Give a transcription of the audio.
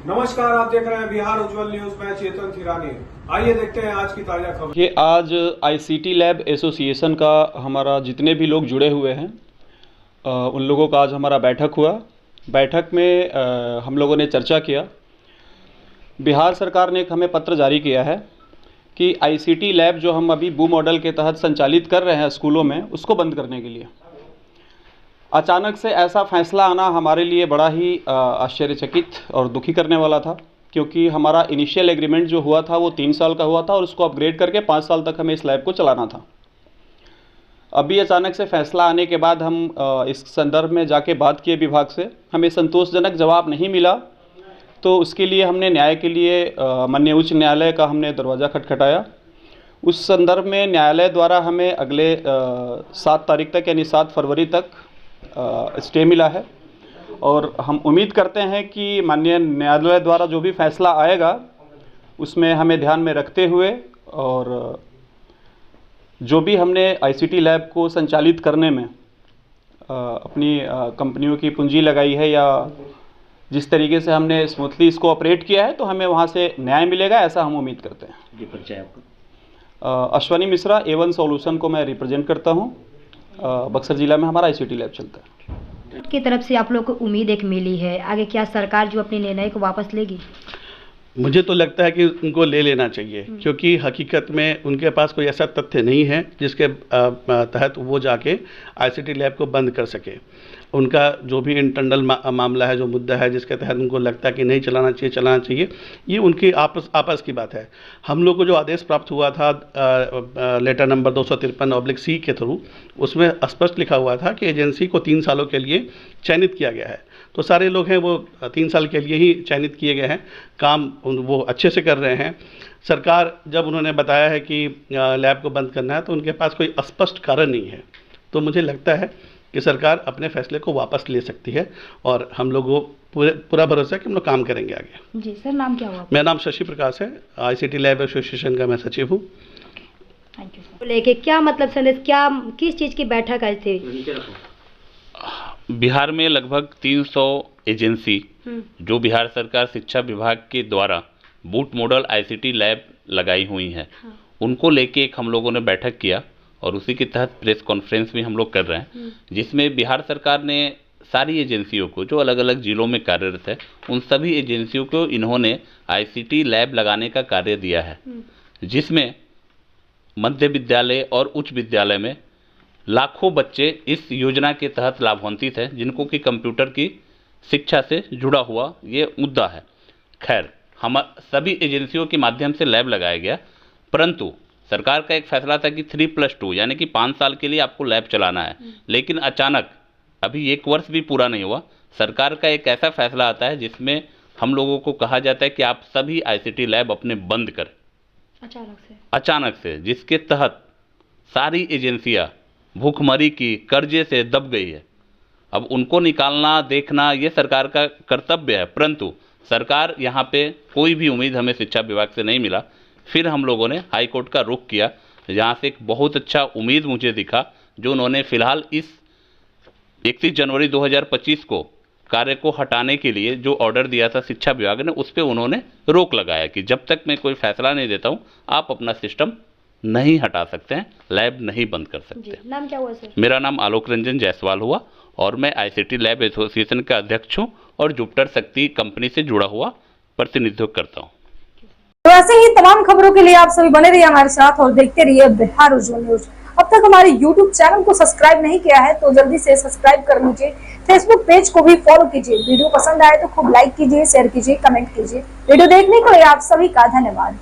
नमस्कार, आप देख रहे हैं बिहार उज्जवल न्यूज में चेतन थिरानी। आइए देखते हैं आज की ताजा खबर। ये आज आईसीटी लैब एसोसिएशन का हमारा जितने भी लोग जुड़े हुए हैं उन लोगों का आज हमारा बैठक हुआ। बैठक में हम लोगों ने चर्चा किया। बिहार सरकार ने एक हमें पत्र जारी किया है कि आईसीटी लैब जो हम अभी बू मॉडल के तहत संचालित कर रहे हैं स्कूलों में, उसको बंद करने के लिए। अचानक से ऐसा फैसला आना हमारे लिए बड़ा ही आश्चर्यचकित और दुखी करने वाला था, क्योंकि हमारा इनिशियल एग्रीमेंट जो हुआ था वो 3 साल का हुआ था और उसको अपग्रेड करके 5 साल तक हमें इस लैब को चलाना था। अभी अचानक से फैसला आने के बाद हम इस संदर्भ में जाके बात किए विभाग से, हमें संतोषजनक जवाब नहीं मिला। तो उसके लिए हमने न्याय के लिए माननीय उच्च न्यायालय का हमने दरवाज़ा खटखटाया। उस संदर्भ में न्यायालय द्वारा हमें अगले 7 तारीख तक यानी 7 फरवरी तक स्टे मिला है और हम उम्मीद करते हैं कि माननीय न्यायालय द्वारा जो भी फैसला आएगा उसमें हमें ध्यान में रखते हुए और जो भी हमने आईसीटी लैब को संचालित करने में अपनी कंपनियों की पूंजी लगाई है या जिस तरीके से हमने स्मूथली इसको ऑपरेट किया है, तो हमें वहाँ से न्याय मिलेगा, ऐसा हम उम्मीद करते हैं। जी, परिचय आपका? अश्वनी मिश्रा, A1 सॉल्यूशन को मैं रिप्रेजेंट करता हूँ। बक्सर जिला में हमारा आईसीटी लैब चलता है। की तरफ से आप लोग को उम्मीद एक मिली है, आगे क्या सरकार जो अपने निर्णय को वापस लेगी? मुझे तो लगता है कि उनको ले लेना चाहिए, क्योंकि हकीकत में उनके पास कोई ऐसा तथ्य नहीं है जिसके तहत वो जाके आईसीटी लैब को बंद कर सके। उनका जो भी इंटरनल मामला है, जो मुद्दा है जिसके तहत उनको लगता है कि नहीं चलाना चाहिए, ये उनकी आपस की बात है। हम लोग को जो आदेश प्राप्त हुआ था लेटर नंबर 253/C के थ्रू, उसमें स्पष्ट लिखा हुआ था कि एजेंसी को 3 सालों के लिए चयनित किया गया है। तो सारे लोग हैं वो 3 साल के लिए ही चयनित किए गए हैं, काम वो अच्छे से कर रहे हैं। सरकार जब उन्होंने बताया है कि लैब को बंद करना है, तो उनके पास कोई स्पष्ट कारण नहीं है। तो मुझे लगता है कि सरकार अपने फैसले को वापस ले सकती है और हम लोगों को पूरा भरोसा है कि हम लोग काम करेंगे आगे। जी सर, नाम क्या हुआ? मेरा नाम शशि प्रकाश है, आईसीटी लैब एसोसिएशन का मैं सचिव हूँ। Thank you sir. लेके क्या मतलब संदेश, क्या किस चीज़ की बैठक आज थी? बिहार में लगभग 300 एजेंसी जो बिहार सरकार शिक्षा विभाग के द्वारा बूट मॉडल आईसीटी लैब लगाई हुई हैं, उनको लेके एक हम लोगों ने बैठक किया और उसी के तहत प्रेस कॉन्फ्रेंस भी हम लोग कर रहे हैं, जिसमें बिहार सरकार ने सारी एजेंसियों को जो अलग अलग जिलों में कार्यरत है, उन सभी एजेंसियों को इन्होंने आईसीटी लैब लगाने का कार्य दिया है, जिसमें मध्य विद्यालय और उच्च विद्यालय में लाखों बच्चे इस योजना के तहत लाभान्वित हैं, जिनको कि कंप्यूटर की शिक्षा से जुड़ा हुआ ये मुद्दा है। खैर, हम सभी एजेंसियों के माध्यम से लैब लगाया गया, परंतु सरकार का एक फैसला था कि 3+2 यानी कि 5 साल के लिए आपको लैब चलाना है। लेकिन अचानक अभी 1 वर्ष भी पूरा नहीं हुआ, सरकार का एक ऐसा फैसला आता है जिसमें हम लोगों को कहा जाता है कि आप सभी आईसीटी लैब अपने बंद करें अचानक से, जिसके तहत सारी एजेंसियां भूखमरी की कर्जे से दब गई है। अब उनको निकालना देखना ये सरकार का कर्तव्य है, परंतु सरकार यहाँ पे कोई भी उम्मीद हमें शिक्षा विभाग से नहीं मिला। फिर हम लोगों ने हाई कोर्ट का रुख किया, जहाँ से एक बहुत अच्छा उम्मीद मुझे दिखा, जो उन्होंने फिलहाल इस 31 जनवरी 2025 को कार्य को हटाने के लिए जो ऑर्डर दिया था शिक्षा विभाग ने, उस पर उन्होंने रोक लगाया कि जब तक मैं कोई फैसला नहीं देता हूँ, आप अपना सिस्टम नहीं हटा सकते हैं, लैब नहीं बंद कर सकते। नाम क्या हुआ सर? मेरा नाम आलोक रंजन जायसवाल हुआ और मैं आईसीटी लैब एसोसिएशन का अध्यक्ष हूँ और जुपिटर शक्ति कंपनी से जुड़ा हुआ प्रतिनिधित्व करता हूँ। तो ऐसे ही तमाम खबरों के लिए आप सभी बने रहिए हमारे साथ और देखते रहिए बिहार उज्जवल न्यूज। अब तक हमारे YouTube चैनल को सब्सक्राइब नहीं किया है तो जल्दी से सब्सक्राइब कर लीजिए। फेसबुक पेज को भी फॉलो कीजिए। वीडियो पसंद आए तो खूब लाइक कीजिए, शेयर कीजिए, कमेंट कीजिए। वीडियो देखने के लिए आप सभी का धन्यवाद।